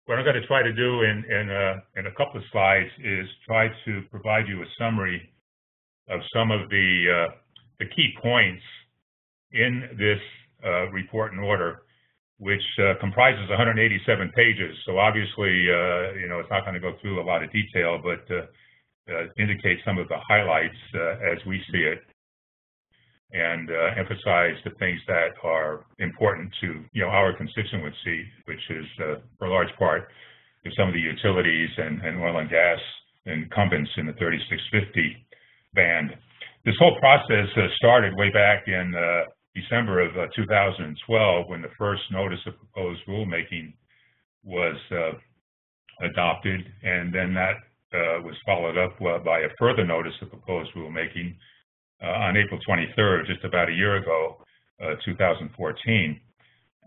What I'm going to try to do in a couple of slides is try to provide you a summary of some of the key points in this report and order, which comprises 187 pages. So obviously, it's not going to go through a lot of detail, but indicate some of the highlights as we see it, and emphasize the things that are important to our constituency, which is for a large part is some of the utilities and oil and gas incumbents in the 3650 band. This whole process started way back in December of 2012, when the first notice of proposed rulemaking was adopted, and then that was followed up by a further notice of proposed rulemaking on April 23rd, just about a year ago, 2014,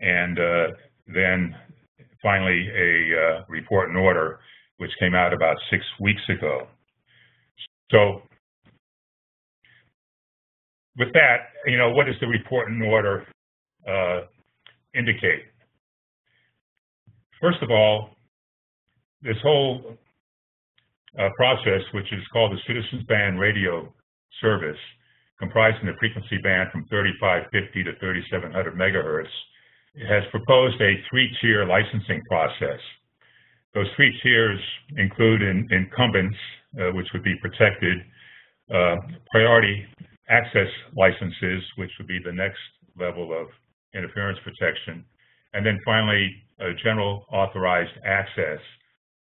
and then finally a report and order, which came out about 6 weeks ago. So with that, what does the report and order indicate? First of all, this whole process, which is called the Citizens Band Radio Service, comprising the frequency band from 3550 to 3700 megahertz, has proposed a three-tier licensing process. Those three tiers include incumbents, which would be protected, priority access licenses, which would be the next level of interference protection, and then finally, general authorized access,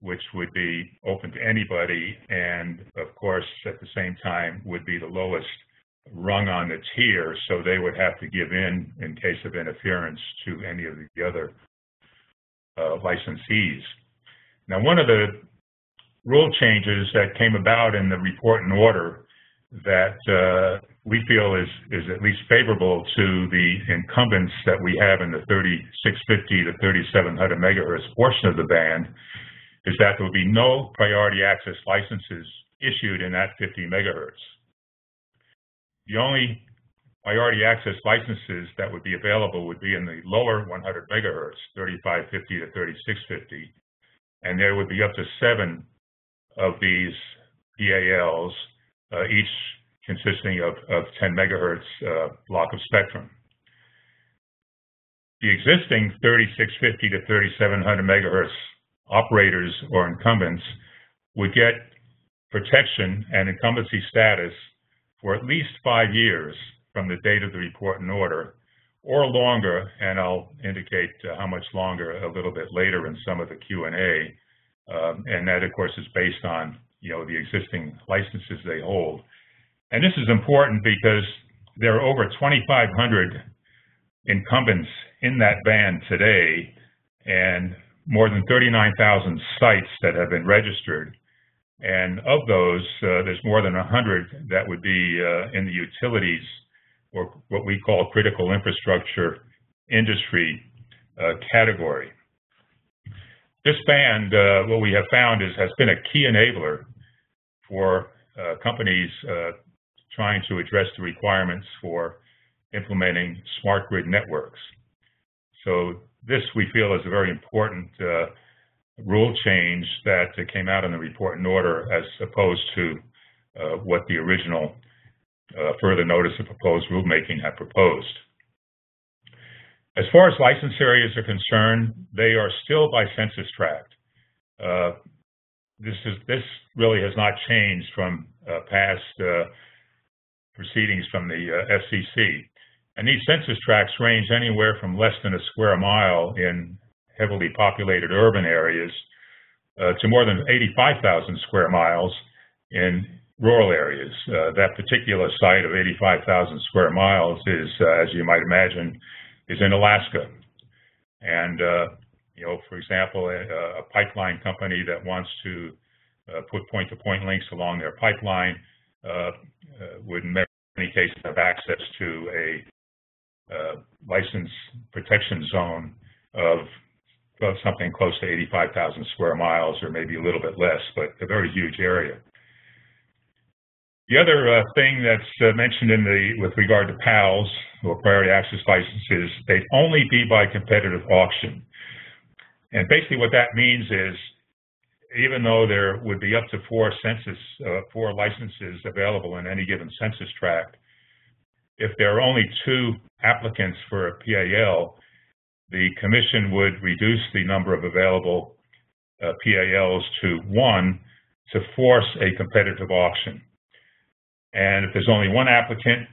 which would be open to anybody, and of course, at the same time, would be the lowest rung on the tier, so they would have to give in case of interference to any of the other licensees. Now, one of the rule changes that came about in the report and order that we feel is at least favorable to the incumbents that we have in the 3650 to 3700 megahertz portion of the band is that there will be no priority access licenses issued in that 50 megahertz. The only priority access licenses that would be available would be in the lower 100 megahertz, 3550 to 3650, and there would be up to 7 of these PALs, each consisting of 10 megahertz block of spectrum. The existing 3650 to 3700 megahertz operators or incumbents would get protection and incumbency status for at least 5 years from the date of the report and order, or longer, and I'll indicate how much longer a little bit later in some of the Q&A, and that, of course, is based on the existing licenses they hold. And this is important because there are over 2,500 incumbents in that band today, and more than 39,000 sites that have been registered. And of those, there's more than 100 that would be in the utilities, or what we call critical infrastructure industry category. This band, what we have found has been a key enabler for companies trying to address the requirements for implementing smart grid networks. So this, we feel, is a very important rule change that came out in the report and order, as opposed to what the original further notice of proposed rulemaking had proposed. As far as license areas are concerned, they are still by census tract. This really has not changed from past proceedings from the FCC. And these census tracts range anywhere from less than a square mile in heavily populated urban areas to more than 85,000 square miles in rural areas. That particular site of 85,000 square miles is, as you might imagine, is in Alaska. And, for example, a pipeline company that wants to put point-to-point links along their pipeline would in many cases have access to a license protection zone of something close to 85,000 square miles, or maybe a little bit less, but a very huge area. The other thing that's mentioned with regard to PALs, or priority access licenses, they'd only be by competitive auction. And basically what that means is, even though there would be up to four licenses available in any given census tract, if there are only 2 applicants for a PAL, the Commission would reduce the number of available PALs to 1 to force a competitive auction. And if there's only 1 applicant,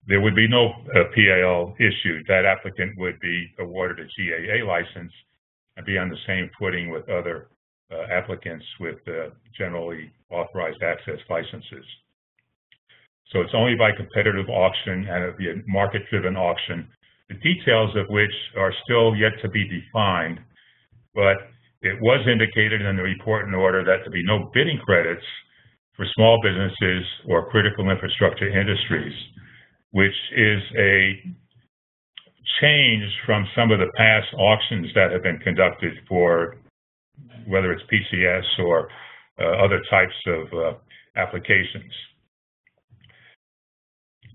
there would be no PAL issued. That applicant would be awarded a GAA license and be on the same footing with other applicants with generally authorized access licenses. So it's only by competitive auction, and it'll be a market-driven auction, the details of which are still yet to be defined, but it was indicated in the report and order that there be no bidding credits for small businesses or critical infrastructure industries, which is a change from some of the past auctions that have been conducted for whether it's PCS or other types of applications.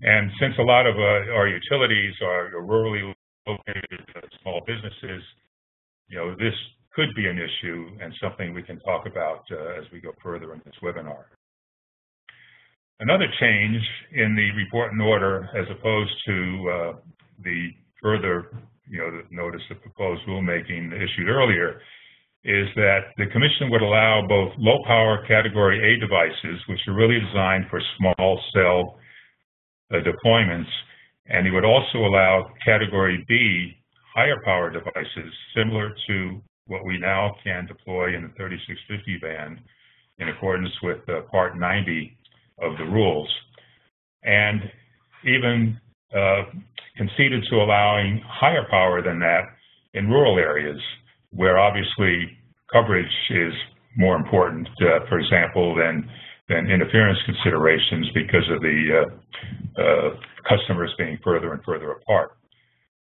And since a lot of our utilities are rurally located small businesses, this could be an issue and something we can talk about as we go further in this webinar. Another change in the report and order, as opposed to the further, the notice of proposed rulemaking issued earlier, is that the Commission would allow both low-power Category A devices, which are really designed for small cell deployments, and it would also allow Category B higher power devices, similar to what we now can deploy in the 3650 band in accordance with Part 90 of the rules, and even conceded to allowing higher power than that in rural areas, where obviously coverage is more important, for example, than interference considerations because of the customers being further and further apart.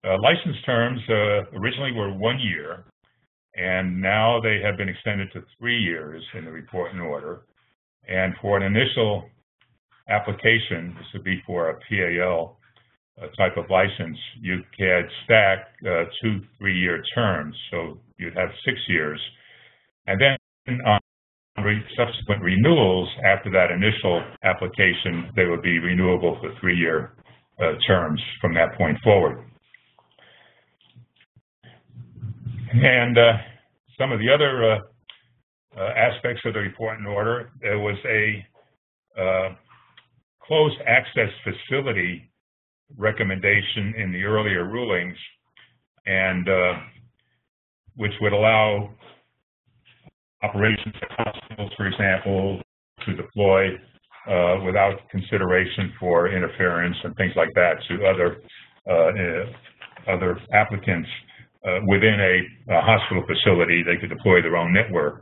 License terms originally were 1 year, and now they have been extended to 3 years in the report and order. And for an initial application, this would be for a PAL type of license, you could stack 2 3-year terms, so you'd have 6 years. And then on subsequent renewals after that initial application, they would be renewable for 3-year terms from that point forward. And some of the other aspects of the report and order, there was a closed access facility recommendation in the earlier rulings, and which would allow operations at hospitals, for example, to deploy without consideration for interference and things like that to other applicants within a hospital facility. They could deploy their own network.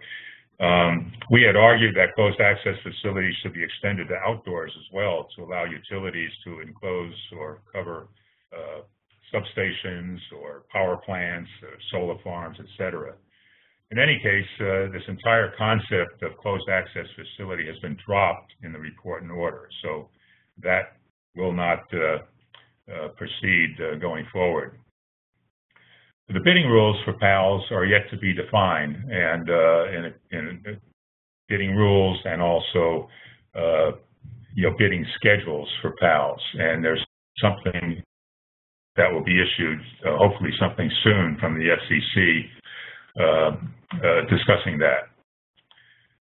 We had argued that closed access facilities should be extended to outdoors as well, to allow utilities to enclose or cover substations or power plants, solar farms, etc. In any case, this entire concept of closed access facility has been dropped in the report and order, so that will not proceed going forward. The bidding rules for PALs are yet to be defined, and in bidding rules and also bidding schedules for PALs. And there's something that will be issued, hopefully something soon, from the FCC discussing that.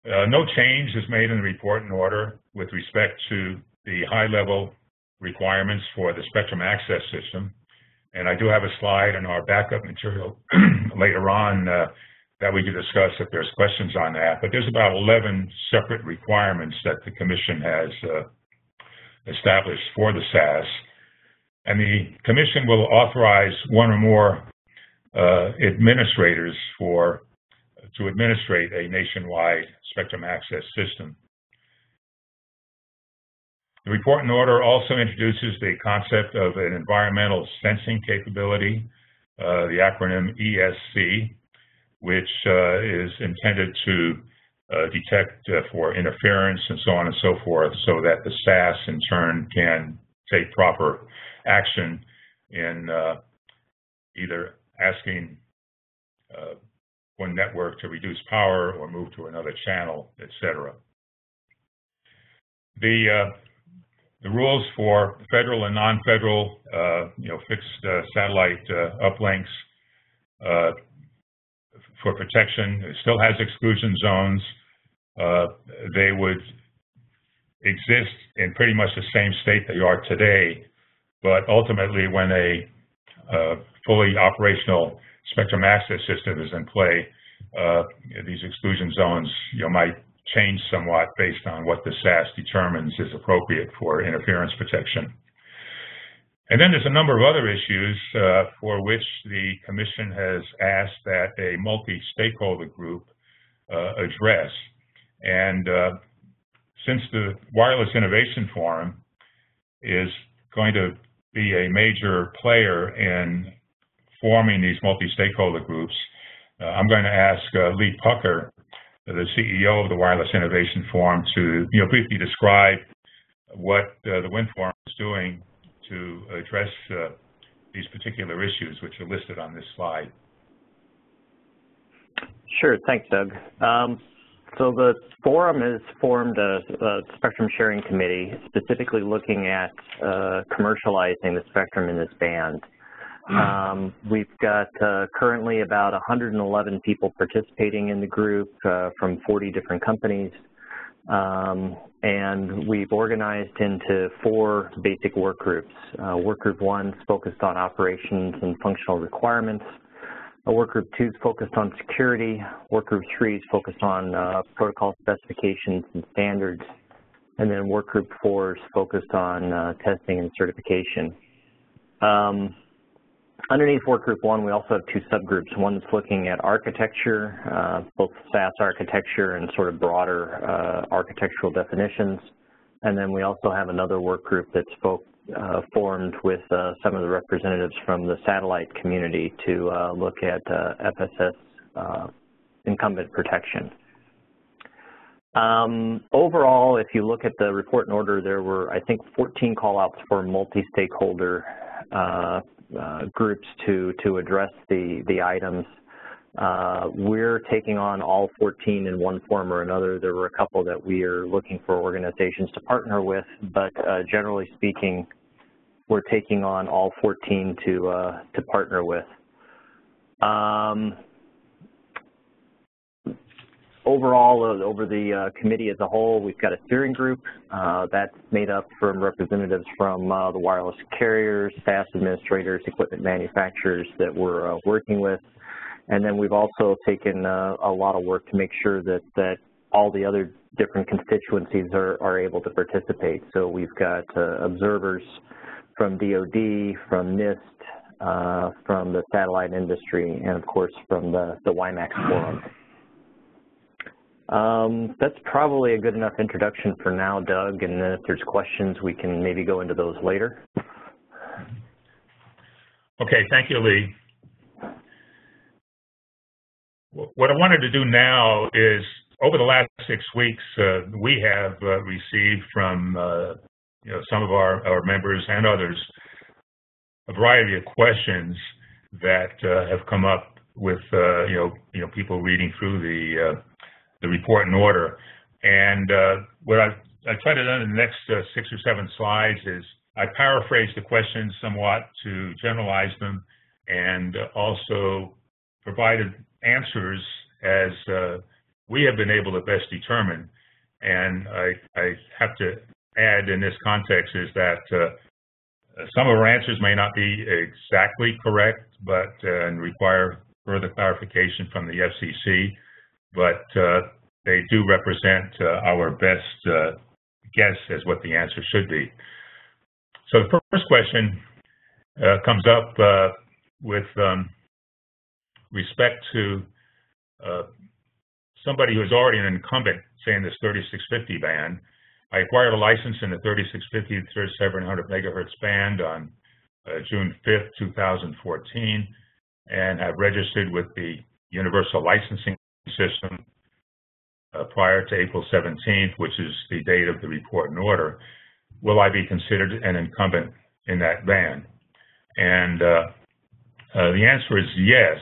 No change is made in the report and order with respect to the high-level requirements for the spectrum access system. And I do have a slide in our backup material later on that we can discuss if there's questions on that. But there's about 11 separate requirements that the Commission has established for the SAS. And the Commission will authorize one or more administrators to administrate a nationwide spectrum access system. The report and order also introduces the concept of an environmental sensing capability, the acronym ESC, which is intended to detect for interference and so on and so forth, so that the SAS in turn can take proper action in either asking one network to reduce power or move to another channel, etc. The rules for federal and non-federal, fixed satellite uplinks for protection, it still has exclusion zones. They would exist in pretty much the same state they are today, but ultimately when a fully operational spectrum access system is in play, these exclusion zones might change somewhat based on what the SAS determines is appropriate for interference protection. And then there's a number of other issues for which the Commission has asked that a multi-stakeholder group address. And since the Wireless Innovation Forum is going to be a major player in forming these multi-stakeholder groups, I'm going to ask Lee Pucker, the CEO of the Wireless Innovation Forum, to briefly describe what the WinnForum is doing to address these particular issues, which are listed on this slide. Sure, thanks, Doug. So the forum has formed a spectrum sharing committee specifically looking at commercializing the spectrum in this band. We've got currently about 111 people participating in the group from 40 different companies. And we've organized into 4 basic work groups. Work group 1 is focused on operations and functional requirements. Work group 2 is focused on security. Work group 3 is focused on protocol specifications and standards. And then work group 4 is focused on testing and certification. Underneath work group 1, we also have 2 subgroups. One that's looking at architecture, both SAS architecture and sort of broader architectural definitions. And then we also have another work group that's formed with some of the representatives from the satellite community to look at FSS incumbent protection. Overall, if you look at the report and order, there were, I think, 14 call-outs for multi-stakeholder groups to address the items. We're taking on all 14 in one form or another. There were a couple that we are looking for organizations to partner with, but generally speaking, we're taking on all 14 to partner with. Overall, over the committee as a whole, we've got a steering group that's made up from representatives from the wireless carriers, SAS administrators, equipment manufacturers that we're working with. And then we've also taken a lot of work to make sure that all the other different constituencies are able to participate. So we've got observers from DoD, from NIST, from the satellite industry, and of course from the WiMAX forum. That's probably a good enough introduction for now, Doug, and then if there's questions, we can maybe go into those later. Okay, thank you, Lee. What I wanted to do now is, over the last 6 weeks, we have received from some of our members and others a variety of questions that have come up with people reading through the report and order. And what I try to do in the next 6 or 7 slides is I paraphrase the questions somewhat to generalize them and also provided answers as we have been able to best determine. And I have to add in this context is that some of our answers may not be exactly correct, but and require further clarification from the FCC, but they do represent our best guess as what the answer should be. So the first question comes up with respect to somebody who is already an incumbent, say in this 3650 band. I acquired a license in the 3650 to 3700 megahertz band on June 5th, 2014, and have registered with the Universal Licensing System prior to April 17th, which is the date of the report and order. Will I be considered an incumbent in that band? And the answer is yes.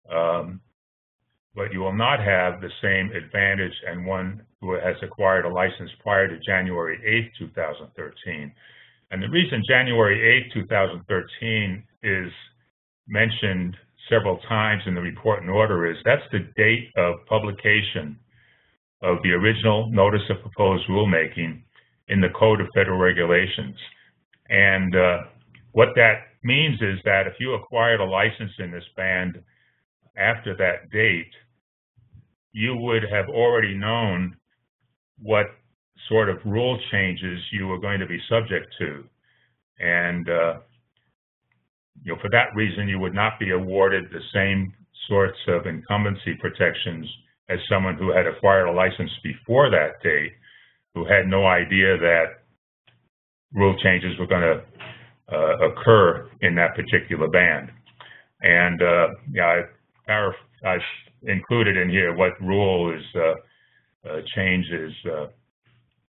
but you will not have the same advantage as one who has acquired a license prior to January 8th, 2013. And the reason January 8th, 2013 is mentioned several times in the report and order is that's the date of publication of the original Notice of Proposed Rulemaking in the Code of Federal Regulations. And what that means is that if you acquired a license in this band after that date, you would have already known what sort of rule changes you were going to be subject to. And for that reason, you would not be awarded the same sorts of incumbency protections as someone who had acquired a license before that date, who had no idea that rule changes were going to occur in that particular band. And I've included in here what rule is change is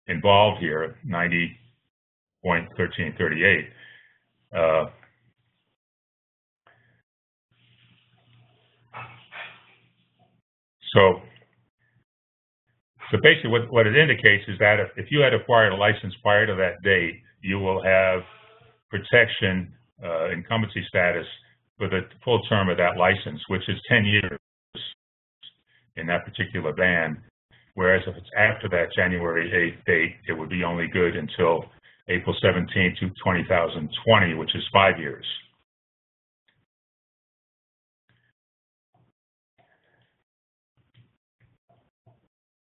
involved here, 90.1338. So basically what it indicates is that if you had acquired a license prior to that date, you will have protection, incumbency status for the full term of that license, which is 10 years in that particular band. Whereas if it's after that January 8th date, it would be only good until April 17th, 2020, which is 5 years.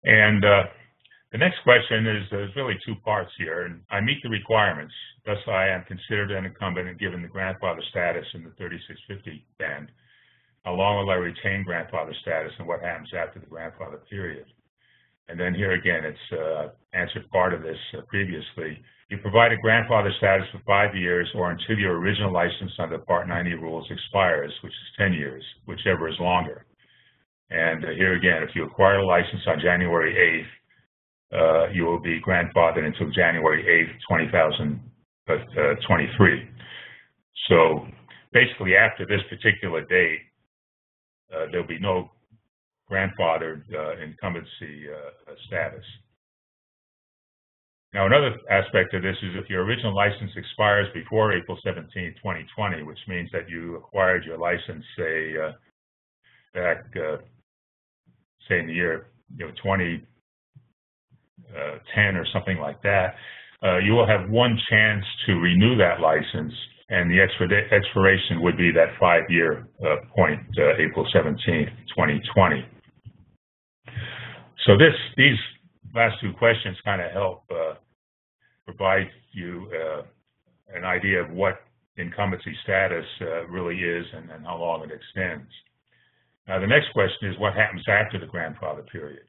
And the next question is, there's really two parts here. And I meet the requirements, thus I am considered an incumbent and given the grandfather status in the 3650 band. How long will I retain grandfather status and what happens after the grandfather period? And then here again, it's answered part of this previously. You provide a grandfather status for 5 years or until your original license under Part 90 rules expires, which is 10 years, whichever is longer. And here again, if you acquire a license on January 8th, you will be grandfathered until January 8th, 2023. So basically after this particular date, there'll be no grandfathered incumbency status. Now, another aspect of this is if your original license expires before April 17, 2020, which means that you acquired your license, say, back, say in the year 2010 or something like that, you will have one chance to renew that license, and the expiration would be that 5-year point, April 17, 2020. So these last two questions kind of help provide you an idea of what incumbency status really is and how long it extends. Now, the next question is what happens after the grandfather period?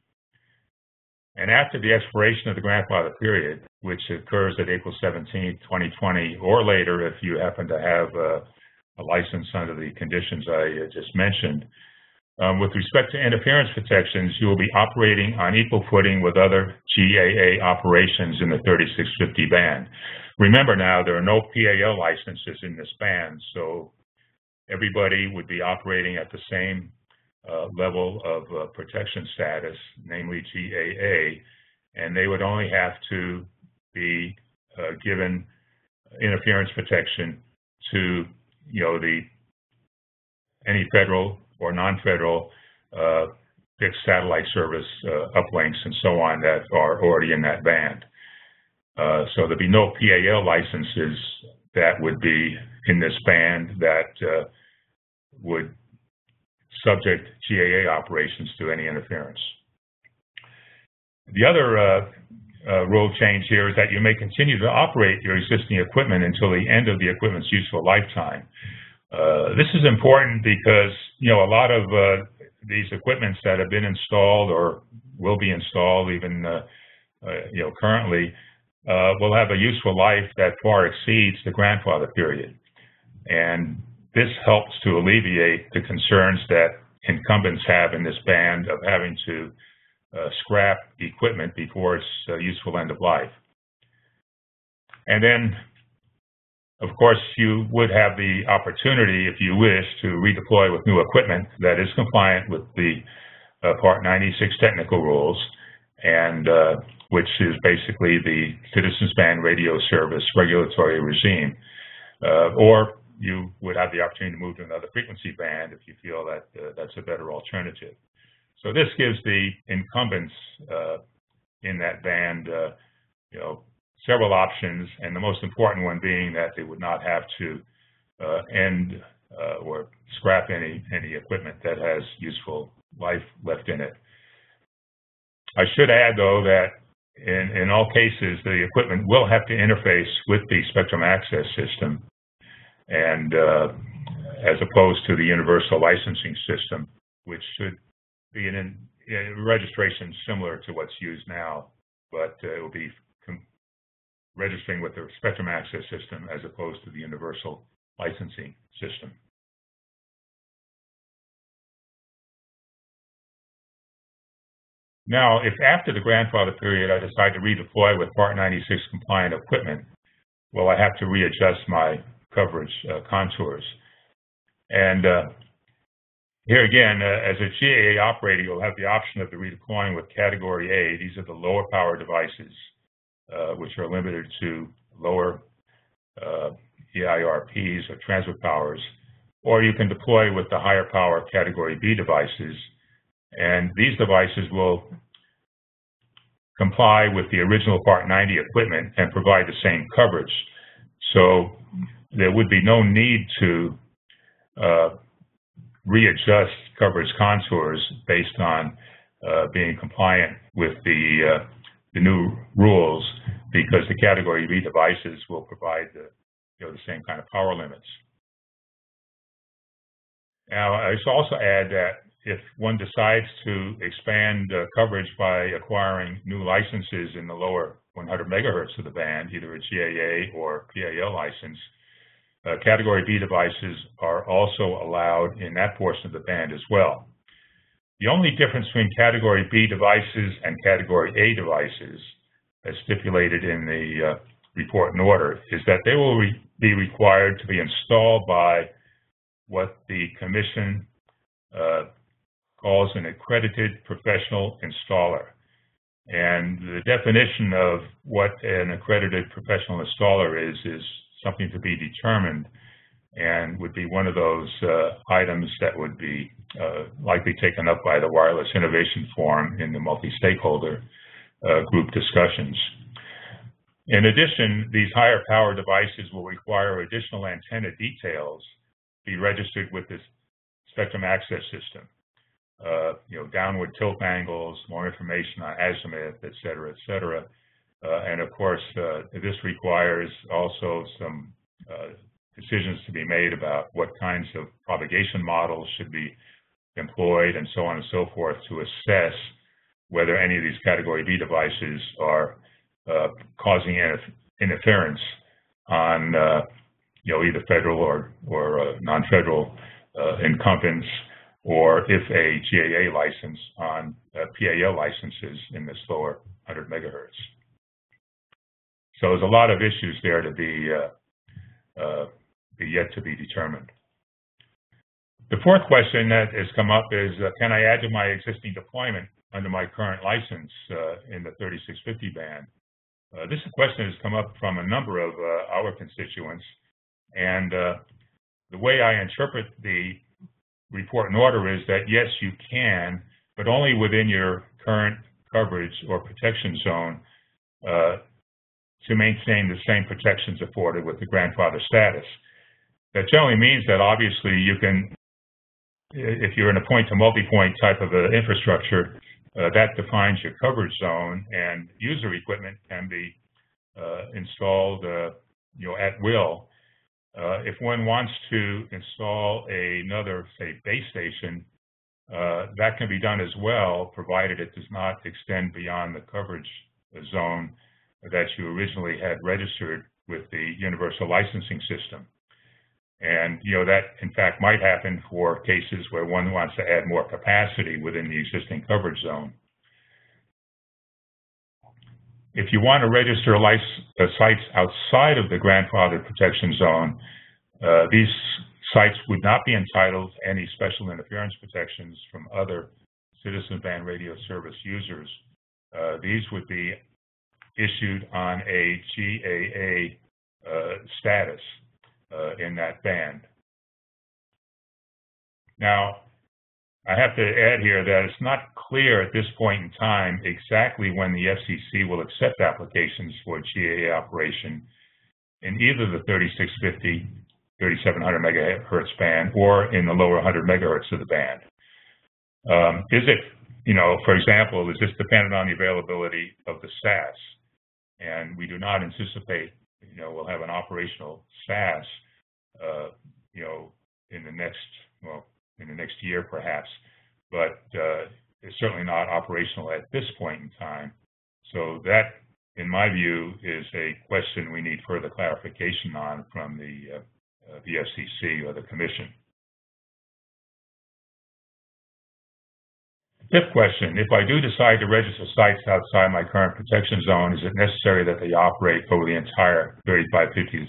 And after the expiration of the grandfather period, which occurs at April 17, 2020, or later if you happen to have a license under the conditions I just mentioned, with respect to interference protections, you will be operating on equal footing with other GAA operations in the 3650 band. Remember now, there are no PAL licenses in this band, so everybody would be operating at the same level of protection status, namely GAA, and they would only have to be given interference protection to, any federal or non-federal fixed satellite service uplinks and so on that are already in that band. So there'd be no PAL licenses that would be in this band that would subject GAA operations to any interference. The other rule change here is that you may continue to operate your existing equipment until the end of the equipment's useful lifetime. This is important because, a lot of these equipments that have been installed or will be installed even, currently, will have a useful life that far exceeds the grandfather period. And this helps to alleviate the concerns that incumbents have in this band of having to scrap equipment before its useful end of life. And then Of course, you would have the opportunity, if you wish, to redeploy with new equipment that is compliant with the Part 96 technical rules, and which is basically the Citizens Band Radio Service regulatory regime. Or you would have the opportunity to move to another frequency band if you feel that that's a better alternative. So this gives the incumbents in that band, several options, and the most important one being that they would not have to end or scrap any equipment that has useful life left in it. I should add, though, that in all cases, the equipment will have to interface with the spectrum access system, and as opposed to the universal licensing system, which should be in registration similar to what's used now, but it will be registering with the spectrum access system as opposed to the universal licensing system. Now, if after the grandfather period I decide to redeploy with Part 96 compliant equipment, well, I have to readjust my coverage contours. And here again, as a GAA operator, you'll have the option of the redeploying with Category A. These are the lower power devices, which are limited to lower EIRPs or transfer powers, or you can deploy with the higher power Category B devices, and these devices will comply with the original Part 90 equipment and provide the same coverage. So there would be no need to readjust coverage contours based on being compliant with the new rules, because the Category B devices will provide the same kind of power limits. Now, I should also add that if one decides to expand coverage by acquiring new licenses in the lower 100 megahertz of the band, either a GAA or PAL license, Category B devices are also allowed in that portion of the band as well. The only difference between Category B devices and Category A devices, as stipulated in the report and order, is that they will be required to be installed by what the Commission calls an accredited professional installer. And the definition of what an accredited professional installer is something to be determined, and would be one of those items that would be likely taken up by the Wireless Innovation Forum in the multi-stakeholder group discussions. In addition, these higher power devices will require additional antenna details to be registered with this spectrum access system. Downward tilt angles, more information on azimuth, et cetera, and of course, this requires also some decisions to be made about what kinds of propagation models should be employed, and so on and so forth, to assess whether any of these Category B devices are causing interference on either federal or non-federal incumbents, or if a GAA license on PAL licenses in this lower 100 megahertz. So there's a lot of issues there to be yet to be determined. The fourth question that has come up is, can I add to my existing deployment under my current license in the 3650 band? This question has come up from a number of our constituents, and the way I interpret the report and order is that yes, you can, but only within your current coverage or protection zone to maintain the same protections afforded with the grandfather status. That generally means that obviously you can, if you're in a point-to-multipoint type of infrastructure, that defines your coverage zone, and user equipment can be installed at will. If one wants to install another, say, base station, that can be done as well, provided it does not extend beyond the coverage zone that you originally had registered with the universal licensing system. And that in fact might happen for cases where one wants to add more capacity within the existing coverage zone. If you want to register sites outside of the grandfathered protection zone, these sites would not be entitled to any special interference protections from other citizen band radio service users. These would be issued on a GAA status in that band. Now, I have to add here that it's not clear at this point in time exactly when the FCC will accept applications for GAA operation in either the 3650, 3700 megahertz band or in the lower 100 megahertz of the band. Is it, for example, is this dependent on the availability of the SAS? And we do not anticipate, we'll have an operational SAS, in the next year perhaps, but it's certainly not operational at this point in time. So that, in my view, is a question we need further clarification on from the FCC or the Commission. Fifth question, if I do decide to register sites outside my current protection zone, is it necessary that they operate over the entire 3550 to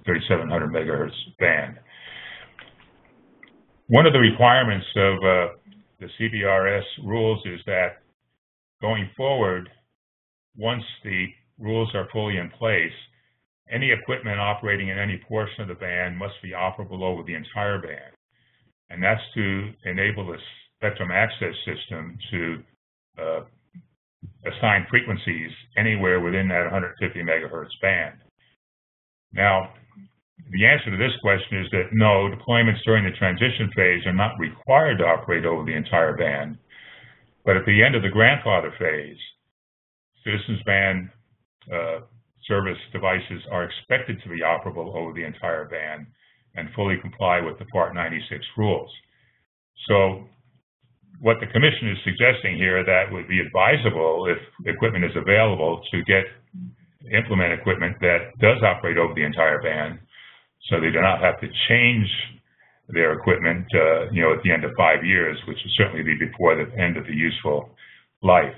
3700 megahertz band? One of the requirements of the CBRS rules is that going forward, once the rules are fully in place, any equipment operating in any portion of the band must be operable over the entire band. And that's to enable the spectrum access system to assign frequencies anywhere within that 150 megahertz band. Now, the answer to this question is that no, deployments during the transition phase are not required to operate over the entire band, but at the end of the grandfather phase, citizens band service devices are expected to be operable over the entire band and fully comply with the Part 96 rules. So what the Commission is suggesting here, that would be advisable if equipment is available to implement equipment that does operate over the entire band, so they do not have to change their equipment, at the end of 5 years, which would certainly be before the end of the useful life.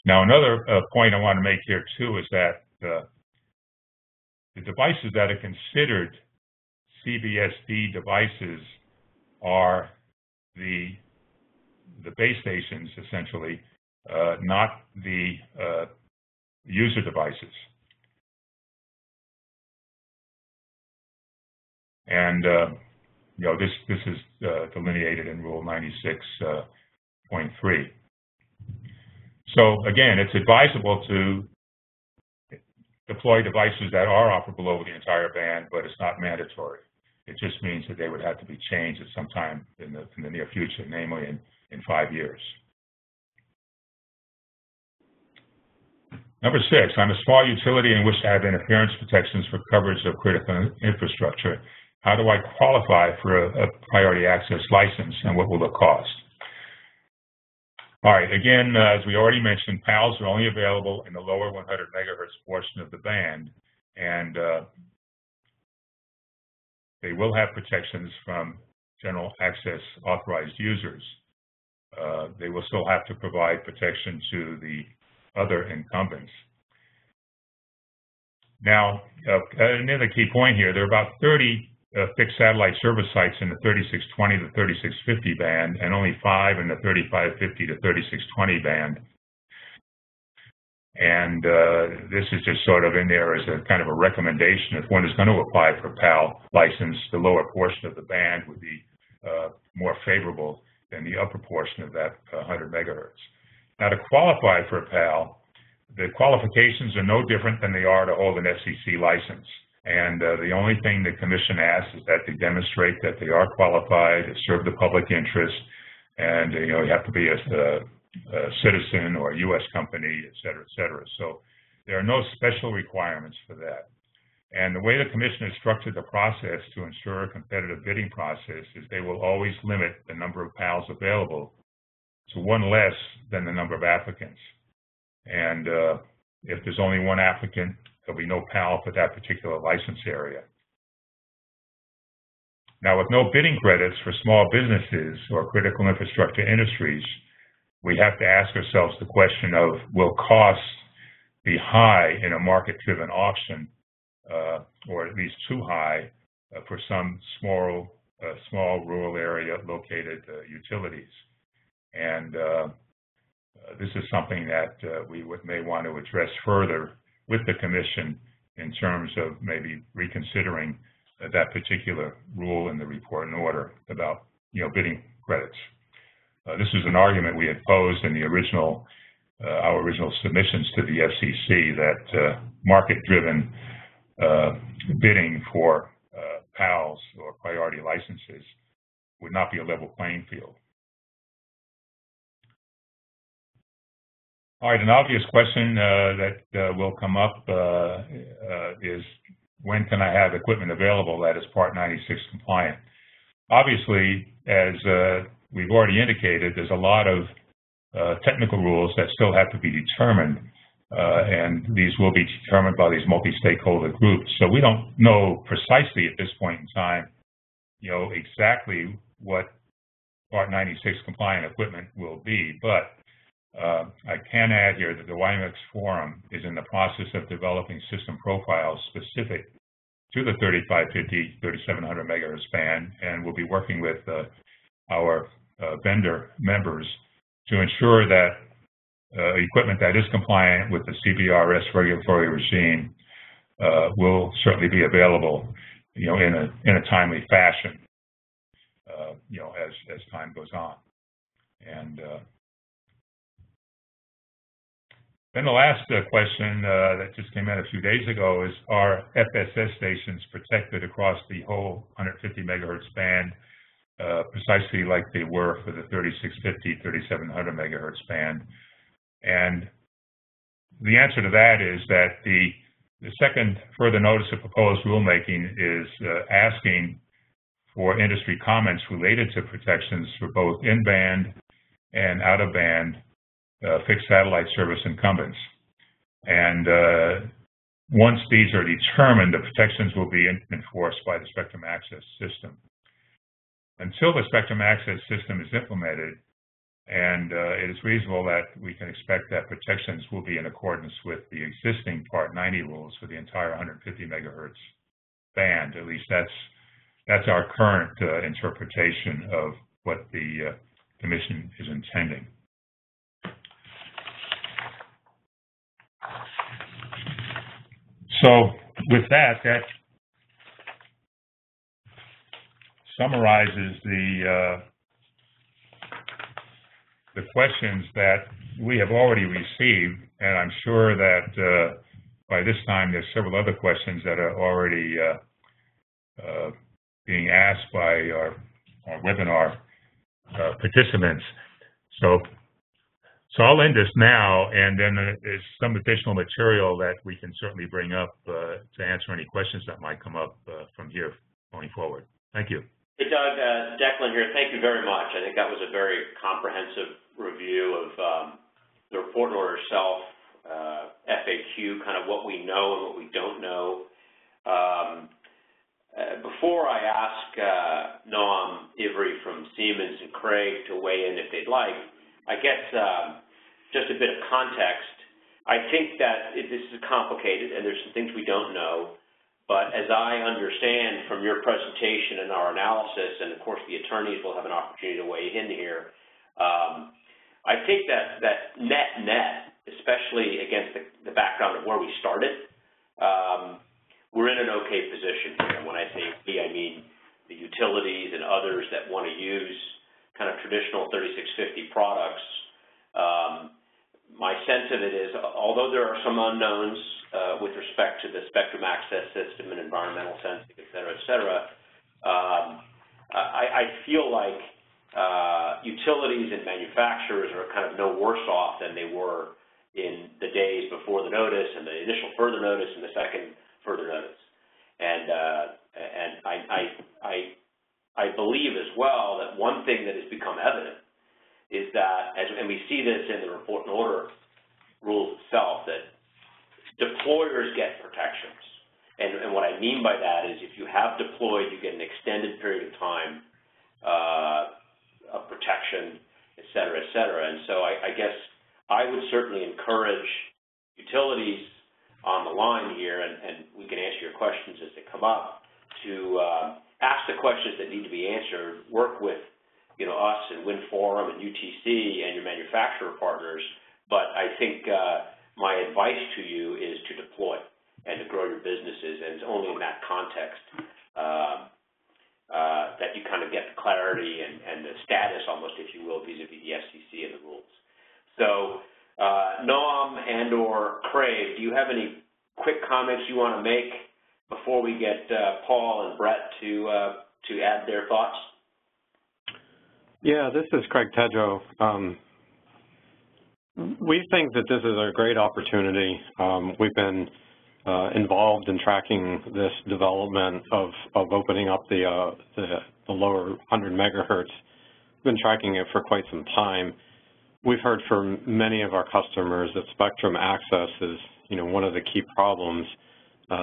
Now, another point I want to make here too is that the devices that are considered CBSD devices are the base stations, essentially, not the user devices. And this is delineated in Rule 96.3. So again, it's advisable to deploy devices that are operable over the entire band, but it's not mandatory. It just means that they would have to be changed at some time in the near future, namely in 5 years. Number 6, I'm a small utility and wish to have interference protections for coverage of critical infrastructure. How do I qualify for a priority access license, and what will it cost? All right, again, as we already mentioned, PALs are only available in the lower 100 megahertz portion of the band, and they will have protections from general access authorized users. They will still have to provide protection to the other incumbents. Now, another key point here, there are about 30 fixed satellite service sites in the 3620 to 3650 band, and only 5 in the 3550 to 3620 band. And this is just sort of in there as a kind of a recommendation. If one is going to apply for PAL license, the lower portion of the band would be more favorable than the upper portion of that 100 megahertz. Now, to qualify for a PAL, the qualifications are no different than they are to hold an FCC license. And the only thing the Commission asks is that they demonstrate that they are qualified to serve the public interest, and you have to be a citizen or a U.S. company, et cetera, et cetera. So there are no special requirements for that. And the way the Commission has structured the process to ensure a competitive bidding process is they will always limit the number of PALs available to one less than the number of applicants. And if there's only one applicant, there'll be no PAL for that particular license area. Now, with no bidding credits for small businesses or critical infrastructure industries, we have to ask ourselves the question of, will costs be high in a market-driven auction, or at least too high for some small rural area located utilities? And this is something that we may want to address further with the Commission in terms of maybe reconsidering that particular rule in the report and order about, bidding credits. This is an argument we had posed in the our original submissions to the FCC, that market-driven bidding for PALs or priority licenses would not be a level playing field. All right, an obvious question that will come up is, when can I have equipment available that is Part 96 compliant? Obviously, as we've already indicated, there's a lot of technical rules that still have to be determined, and these will be determined by these multi-stakeholder groups. So we don't know precisely at this point in time, exactly what Part 96 compliant equipment will be, but I can add here that the WiMAX Forum is in the process of developing system profiles specific to the 3550, 3700 megahertz band, and we'll be working with our vendor members to ensure that equipment that is compliant with the CBRS regulatory regime will certainly be available, in a timely fashion, as time goes on. And then the last question that just came in a few days ago is, are FSS stations protected across the whole 150 megahertz band, precisely like they were for the 3650, 3700 megahertz band? And the answer to that is that the second further notice of proposed rulemaking is asking for industry comments related to protections for both in-band and out-of-band fixed satellite service incumbents. And once these are determined, the protections will be enforced by the Spectrum Access System. Until the Spectrum Access System is implemented, and it is reasonable that we can expect that protections will be in accordance with the existing Part 90 rules for the entire 150 megahertz band. At least that's our current interpretation of what the Commission is intending. So with that summarizes the questions that we have already received, and I'm sure that by this time there's several other questions that are already being asked by our webinar participants. So I'll end this now, and then there's some additional material that we can certainly bring up to answer any questions that might come up from here going forward. Thank you. Hey, Doug, Declan here. Thank you very much. I think that was a very comprehensive review of the report order itself, FAQ, kind of what we know and what we don't know. Before I ask Noam Ivry from Siemens and Craig to weigh in if they'd like, I guess just a bit of context. I think that this is complicated and there's some things we don't know, but as I understand from your presentation and our analysis, and of course the attorneys will have an opportunity to weigh in here, I think that net, especially against the background of where we started, we're in an okay position here. And when I say we, I mean the utilities and others that want to use kind of traditional 3650 products. My sense of it is, although there are some unknowns with respect to the Spectrum Access System and environmental sensing, et cetera, I feel like utilities and manufacturers are kind of no worse off than they were in the days before the notice and the initial further notice and the second further notice. And I believe as well that one thing that has become evident is that, and we see this in the report and order rules itself, that deployers get protections. And what I mean by that is if you have deployed, you get an extended period of time of protection. et cetera, et cetera. And so I guess I would certainly encourage utilities on the line here, and we can answer your questions as they come up, to ask the questions that need to be answered, work with us and WinnForum and UTC and your manufacturer partners. But I think my advice to you is to deploy and to grow your businesses, and it's only in that context that you kind of get the clarity and the status, almost, if you will, vis-a-vis the FCC and the rules. So, Noam and or Craig, do you have any quick comments you want to make before we get Paul and Brett to add their thoughts? Yeah, this is Craig Tedrow. We think that this is a great opportunity. We've been involved in tracking this development of opening up the lower 100 megahertz. We've been tracking it for quite some time. We've heard from many of our customers that spectrum access is, one of the key problems.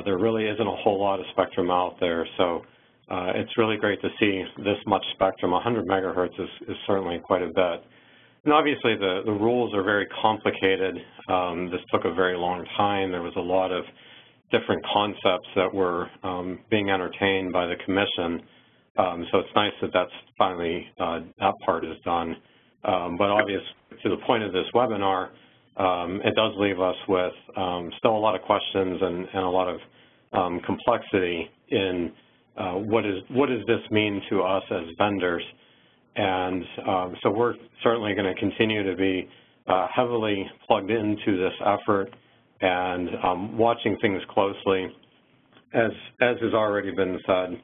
There really isn't a whole lot of spectrum out there, so it's really great to see this much spectrum. 100 megahertz is certainly quite a bit. And obviously the rules are very complicated. This took a very long time. There was a lot of different concepts that were being entertained by the commission. So it's nice that that's finally, that part is done. But obviously, to the point of this webinar, it does leave us with still a lot of questions and a lot of complexity in what does this mean to us as vendors. And so we're certainly going to continue to be heavily plugged into this effort and watching things closely. As has already been said,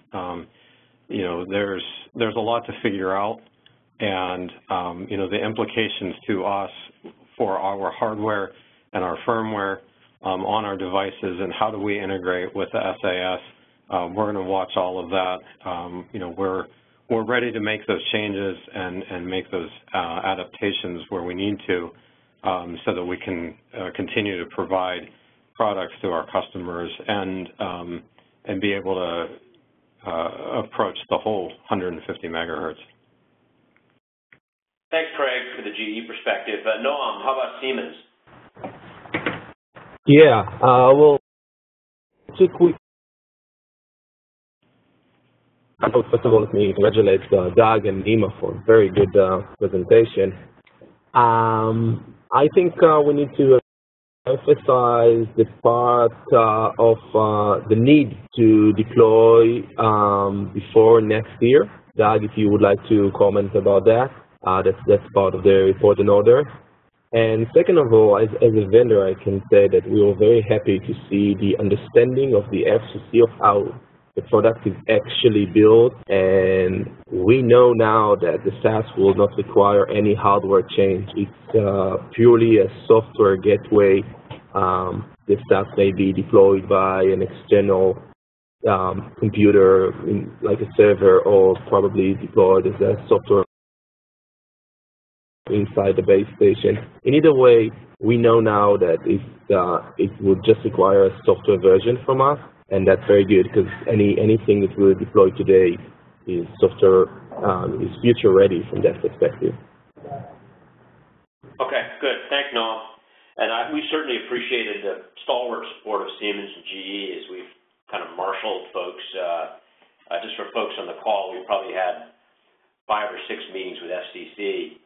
there's a lot to figure out, and the implications to us for our hardware and our firmware on our devices, and how do we integrate with the SAS. We're going to watch all of that. We're ready to make those changes and make those adaptations where we need to, so that we can continue to provide products to our customers and be able to approach the whole 150 megahertz. Thanks, Craig, for the GE perspective. Noam, how about Siemens? Yeah, well, just quick. First of all, let me congratulate Doug and DIMO for a very good presentation. I think we need to emphasize the part of the need to deploy before next year. Doug, if you would like to comment about that, that's part of the report in order. And second of all, as a vendor, I can say that we were very happy to see the understanding of the FCC of how the product is actually built, and we know now that the SAS will not require any hardware change. It's purely a software gateway. The SAS may be deployed by an external computer, like a server, or probably deployed as a software inside the base station. In either way, we know now that it would just require a software version from us, and that's very good, because anything that we deploy today is software, is future ready from that perspective. Okay, good. Thanks, Noam. And we certainly appreciated the stalwart support of Siemens and GE as we've kind of marshaled folks. Just for folks on the call, we probably had 5 or 6 meetings with FCC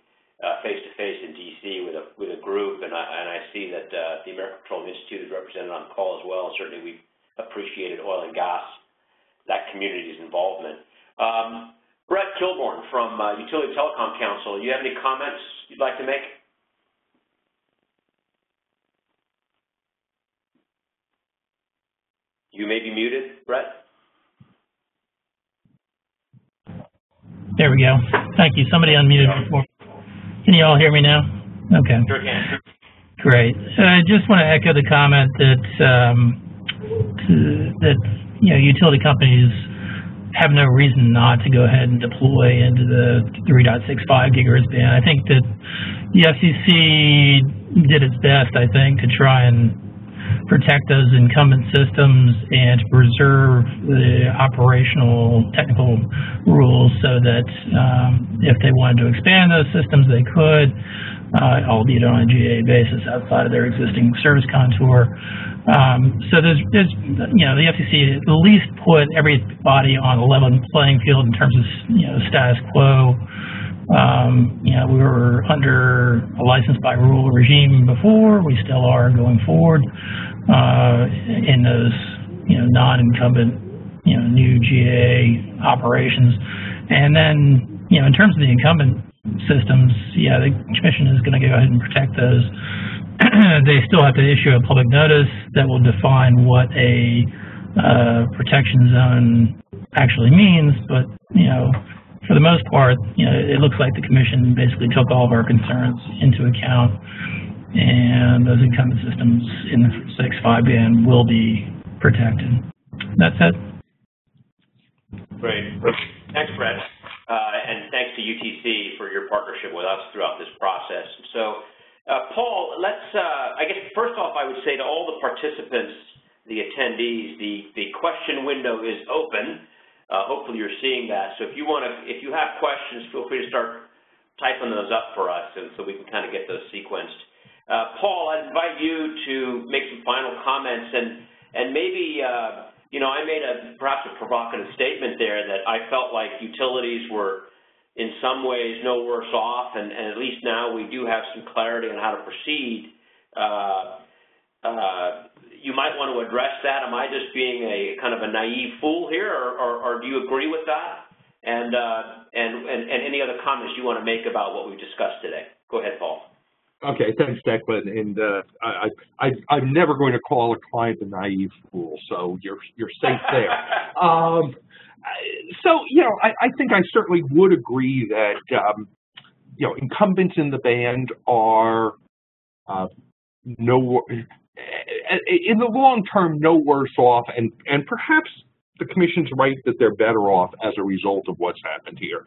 face-to-face in DC with a group, and I see that the American Petroleum Institute is represented on the call as well. Certainly, we appreciated oil and gas, that community's involvement. Brett Kilborn from Utility Telecom Council, you have any comments you'd like to make? You may be muted, Brett. There we go. Thank you. Somebody unmuted before. Can you all hear me now? Okay. Sure can. Great. I just want to echo the comment that utility companies have no reason not to go ahead and deploy into the 3.65 gigahertz band. I think that the FCC did its best, I think, to try and protect those incumbent systems and to preserve the operational technical rules so that if they wanted to expand those systems, they could, albeit on a GA basis outside of their existing service contour. So there's, you know, the FCC at least put everybody on a level playing field in terms of, you know, status quo. You know, we were under a license by rule regime before. We still are going forward in those, you know, non-incumbent, you know, new GA operations. And then, you know, in terms of the incumbent systems, yeah, the Commission is going to go ahead and protect those. They still have to issue a public notice that will define what a protection zone actually means, but, you know, for the most part, you know, it looks like the Commission basically took all of our concerns into account, and those incumbent systems in the 6.5 band will be protected. That's it. Great. Thanks, Brett. And thanks to UTC for your partnership with us throughout this process. So, Paul, let's, I guess, first off, I would say to all the participants, the attendees, the question window is open. Hopefully you're seeing that. So if you have questions, feel free to start typing those up for us, and so we can kind of get those sequenced. Paul, I'd invite you to make some final comments, and maybe, you know, I made perhaps a provocative statement there that I felt like utilities were in some ways no worse off, and at least now we do have some clarity on how to proceed. You might want to address that. Am I just being a kind of a naive fool here, or do you agree with that? And any other comments you want to make about what we've discussed today? Go ahead, Paul. Okay, thanks, Declan. And I'm never going to call a client a naive fool, so you're safe there. So, you know, I think I certainly would agree that, you know, incumbents in the band are in the long term, no worse off, and perhaps the Commission's right that they're better off as a result of what's happened here.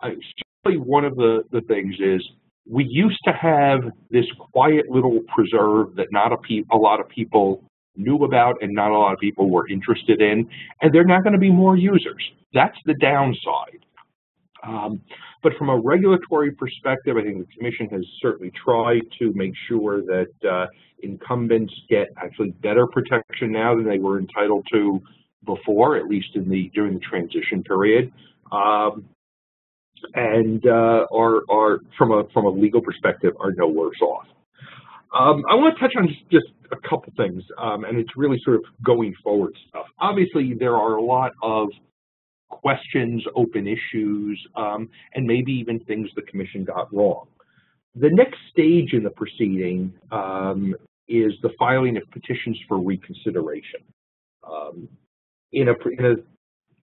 Certainly one of the things is we used to have this quiet little preserve that not a lot of people knew about and not a lot of people were interested in, and they're not going to be more users. That's the downside. But from a regulatory perspective, I think the Commission has certainly tried to make sure that incumbents get actually better protection now than they were entitled to before, at least during the transition period, and are from a legal perspective are no worse off. I want to touch on just a couple things, and it's really sort of going forward stuff. Obviously, there are a lot of questions, open issues, and maybe even things the Commission got wrong. The next stage in the proceeding is the filing of petitions for reconsideration. In an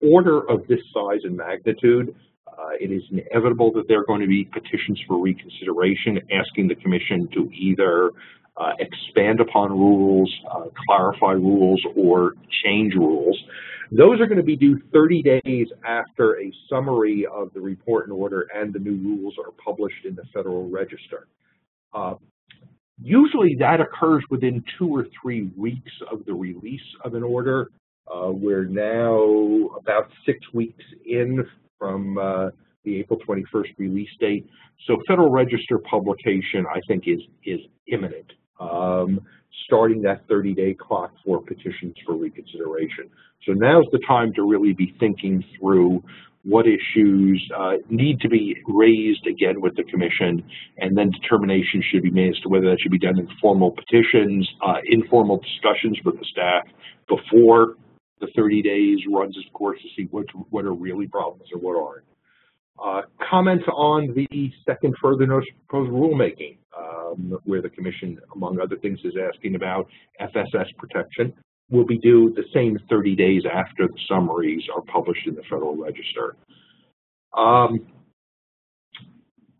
order of this size and magnitude, it is inevitable that there are going to be petitions for reconsideration asking the Commission to either expand upon rules, clarify rules, or change rules. Those are going to be due 30 days after a summary of the report and order and the new rules are published in the Federal Register. Usually that occurs within 2 or 3 weeks of the release of an order. We're now about 6 weeks in from the April 21st release date. So Federal Register publication, I think, is imminent, starting that 30-day clock for petitions for reconsideration. So now's the time to really be thinking through what issues need to be raised again with the Commission, and then determination should be made as to whether that should be done in formal petitions, informal discussions with the staff before the 30 days runs its course to see what are really problems or what aren't. Comments on the second further notice of proposed rulemaking, where the Commission, among other things, is asking about FSS protection, will be due the same 30 days after the summaries are published in the Federal Register.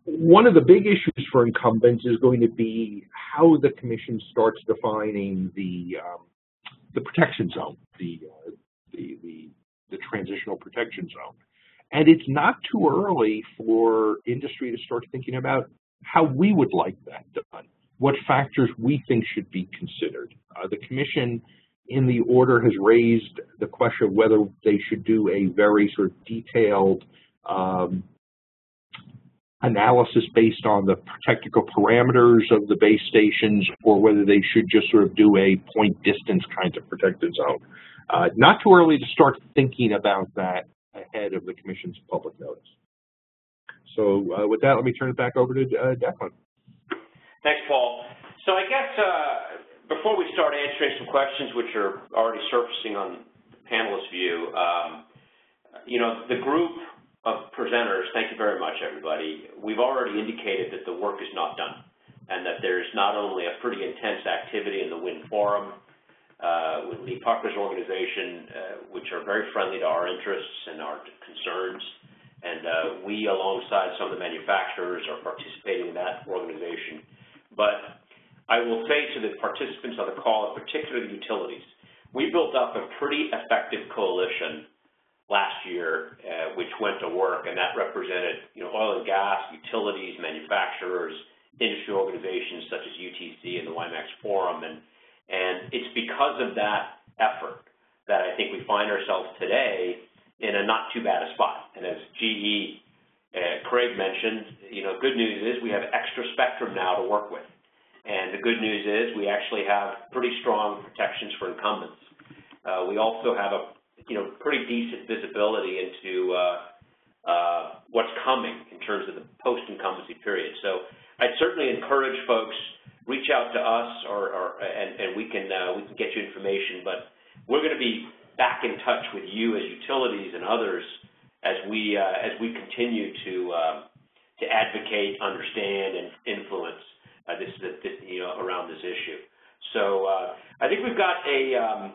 One of the big issues for incumbents is going to be how the Commission starts defining the protection zone, the transitional protection zone. And it's not too early for industry to start thinking about how we would like that done. what factors we think should be considered. The Commission in the order has raised the question of whether they should do a very sort of detailed analysis based on the technical parameters of the base stations, or whether they should just sort of do a point distance kind of protected zone. Not too early to start thinking about that ahead of the Commission's public notice. So with that, let me turn it back over to Declan. Thanks, Paul. So I guess before we start answering some questions which are already surfacing on the panelist view, you know, the group of presenters, thank you very much, everybody. We've already indicated that the work is not done, and that there's not only a pretty intense activity in the WinnForum with Lee Pucker's organization, which are very friendly to our interests and our concerns, and we, alongside some of the manufacturers, are participating in that organization. But I will say to the participants on the call, particularly the utilities, we built up a pretty effective coalition last year, which went to work, and that represented, you know, oil and gas, utilities, manufacturers, industry organizations such as UTC and the WiMAX Forum, and it's because of that effort that I think we find ourselves today in a not too bad a spot. And as GE Craig mentioned, you know, good news is we have extra spectrum now to work with, and the good news is we actually have pretty strong protections for incumbents. We also have a pretty decent visibility into what's coming in terms of the post-incumbency period. So I'd certainly encourage folks, reach out to us, and we can get you information. But we're going to be back in touch with you as utilities and others as we continue to advocate, understand, and influence around this issue. So I think we've got a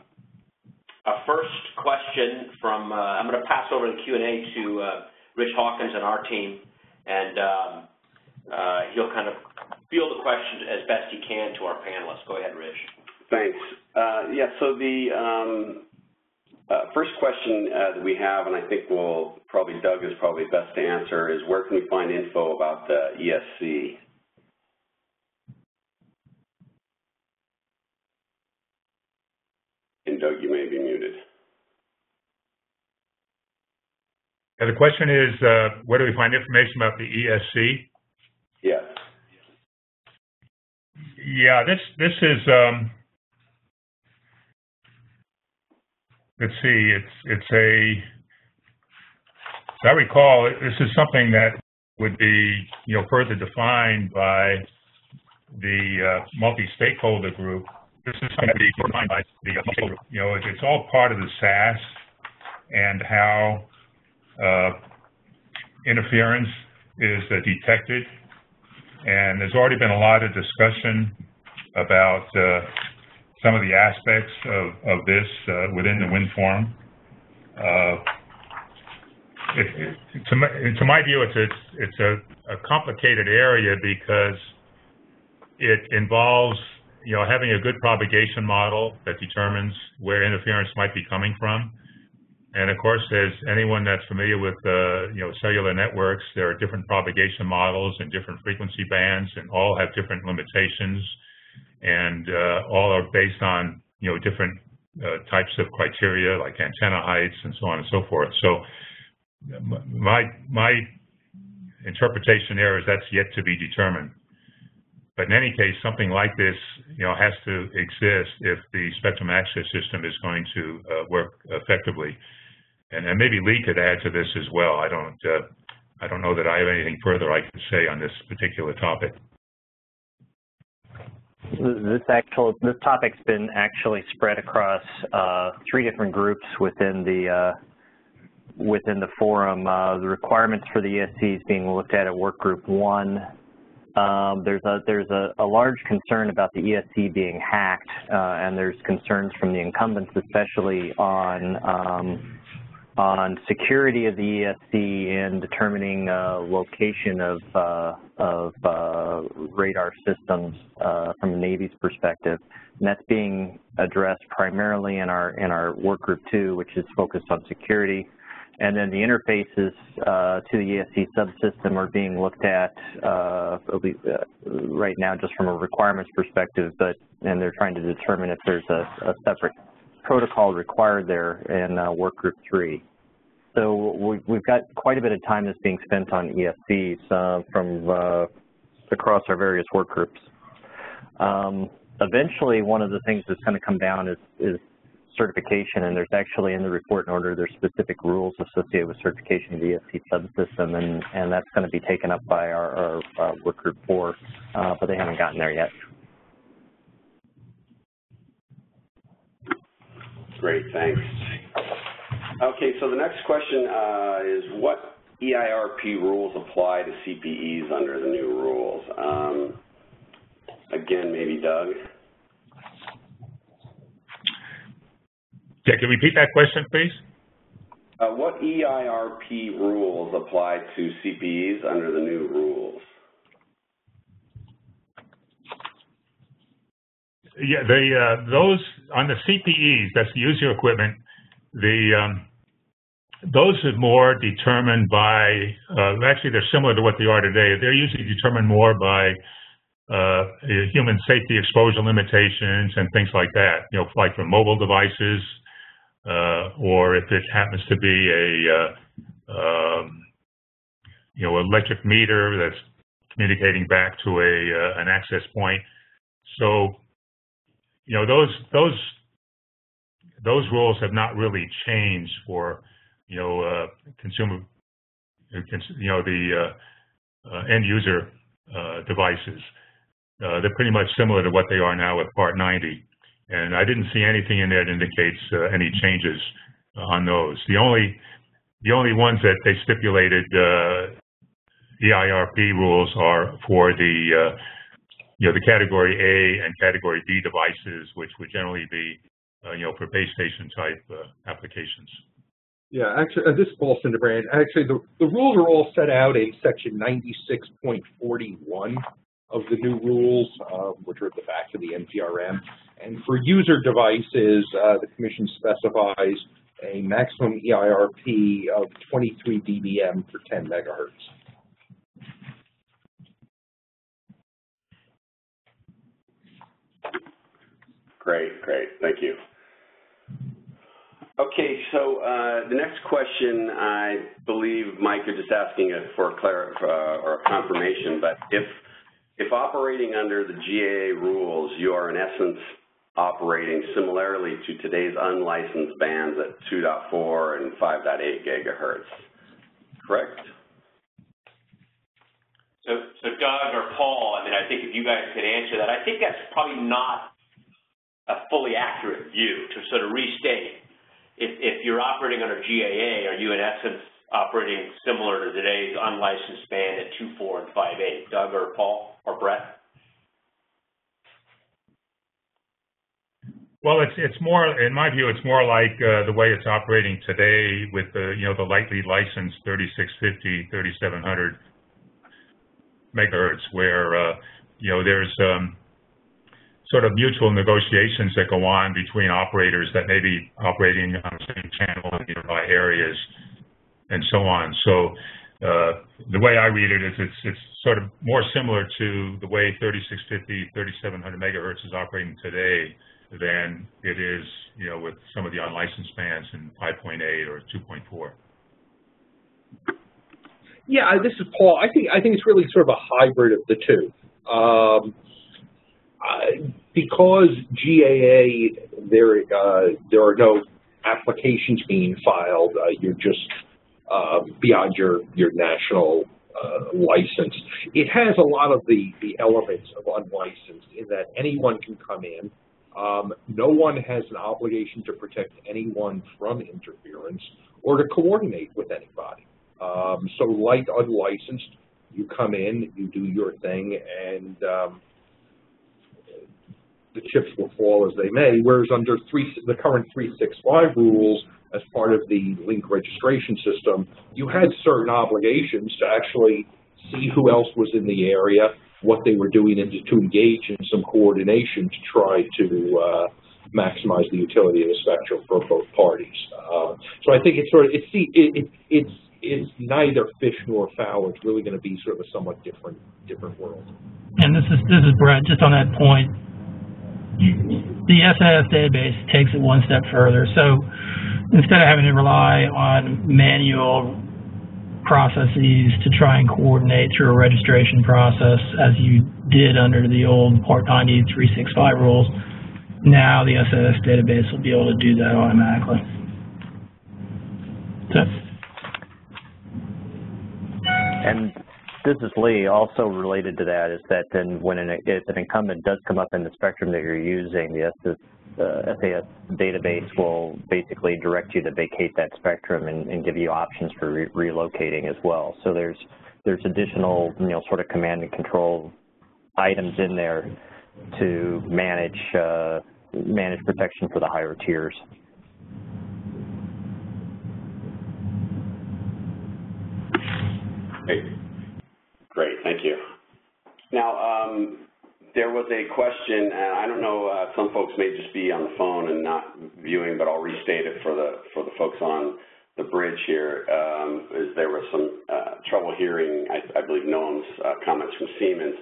first question from, I'm going to pass over the Q&A to Rich Hawkins and our team, and he'll kind of field the question as best he can to our panelists. Go ahead, Rich. Thanks. Yeah, so the first question that we have, and I think Doug is probably best to answer, is where can we find info about the ESC? And Doug, you may be muted. The question is, where do we find information about the ESC? Yes. Yeah, this is, let's see, it's a, as I recall, this is something that would be, further defined by the multi-stakeholder group. This is something that would be defined by the multi-stakeholder group. It's all part of the SAS and how interference is detected. And there's already been a lot of discussion about some of the aspects of this within the WinnForum. To my view, it's a complicated area because it involves having a good propagation model that determines where interference might be coming from. And of course, as anyone that's familiar with cellular networks, there are different propagation models and different frequency bands, and all have different limitations, and all are based on different types of criteria like antenna heights and so on and so forth. So my interpretation there is that's yet to be determined. But in any case, something like this has to exist if the spectrum access system is going to work effectively. And maybe Lee could add to this as well. I don't know that I have anything further I can say on this particular topic. This topic's been actually spread across 3 different groups within the forum. The requirements for the ESC is being looked at Work Group 1. There's a large concern about the ESC being hacked, and there's concerns from the incumbents, especially on security of the ESC and determining location of radar systems from the Navy's perspective. And that's being addressed primarily in our Work Group 2, which is focused on security. And then the interfaces to the ESC subsystem are being looked at right now just from a requirements perspective, and they're trying to determine if there's a separate protocol required there in work group 3. So we've got quite a bit of time that's being spent on ESCs from across our various work groups. Eventually, one of the things that's going to come down is certification, and there's actually in the report and order there's specific rules associated with certification of the ESC subsystem, and that's going to be taken up by our work group 4, but they haven't gotten there yet. Great, thanks. Okay, so the next question is what EIRP rules apply to CPEs under the new rules? Again, maybe Doug. Yeah, can you repeat that question, please? What EIRP rules apply to CPEs under the new rules? Yeah, those on the CPEs, that's the user equipment, those are more determined by, actually they're similar to what they are today. They're usually determined more by human safety exposure limitations and things like that, you know, like for mobile devices, or if it happens to be you know, electric meter that's communicating back to an access point. So, you know, those rules have not really changed for, you know, consumer, you know, the end user devices. They're pretty much similar to what they are now with Part 90. And I didn't see anything in there that indicates any changes on those. The only ones that they stipulated EIRP rules are for the you know, the Category A and Category B devices, which would generally be you know, for base station type applications. Yeah, actually, this is Orson. Actually, the rules are all set out in Section 96.41 of the new rules, which are at the back of the NPRM. And for user devices, the Commission specifies a maximum EIRP of 23 dBm for 10 megahertz. Great, thank you. Okay, so the next question, I believe, Mike, you're just asking for a confirmation, but if operating under the GAA rules, you are in essence operating similarly to today's unlicensed bands at 2.4 and 5.8 gigahertz, correct? So Doug or Paul, I mean, I think if you guys could answer that, I think that's probably not a fully accurate view. To sort of restate, if you're operating under GAA, are you in essence operating similar to today's unlicensed band at 2.4 and 5.8? Doug or Paul or Brett? Well, it's more, in my view, it's more like the way it's operating today with the, you know, the lightly licensed 3650, 3700 megahertz, where you know, there's sort of mutual negotiations that go on between operators that may be operating on the same channel in nearby areas and so on. So the way I read it is it's sort of more similar to the way 3650, 3700 megahertz is operating today than it is, you know, with some of the unlicensed bands in 5.8 or 2.4. Yeah, this is Paul. I think it's really sort of a hybrid of the two. Because GAA, there are no applications being filed. You're just beyond your national license. It has a lot of the elements of unlicensed in that anyone can come in. No one has an obligation to protect anyone from interference or to coordinate with anybody. So like unlicensed, you come in, you do your thing, and the chips will fall as they may, whereas under the current 365 rules, as part of the link registration system, you had certain obligations to actually see who else was in the area, what they were doing, and to engage in some coordination to try to maximize the utility of the spectrum for both parties. So I think it's sort of it's it's neither fish nor fowl. It's really going to be sort of a somewhat different world. And this is Brett. Just on that point, the SIS database takes it one step further. So instead of having to rely on manual processes to try and coordinate through a registration process as you did under the old Part 90 365 rules, now the SIS database will be able to do that automatically. So. And this is Lee. Also related to that is that then when if an incumbent does come up in the spectrum that you're using, the SAS database will basically direct you to vacate that spectrum and give you options for relocating as well. So there's additional, sort of command and control items in there to manage protection for the higher tiers. Great, thank you. Now, there was a question, and I don't know, some folks may just be on the phone and not viewing, but I'll restate it for the folks on the bridge here. There was some trouble hearing, I believe, Noam's comments from Siemens,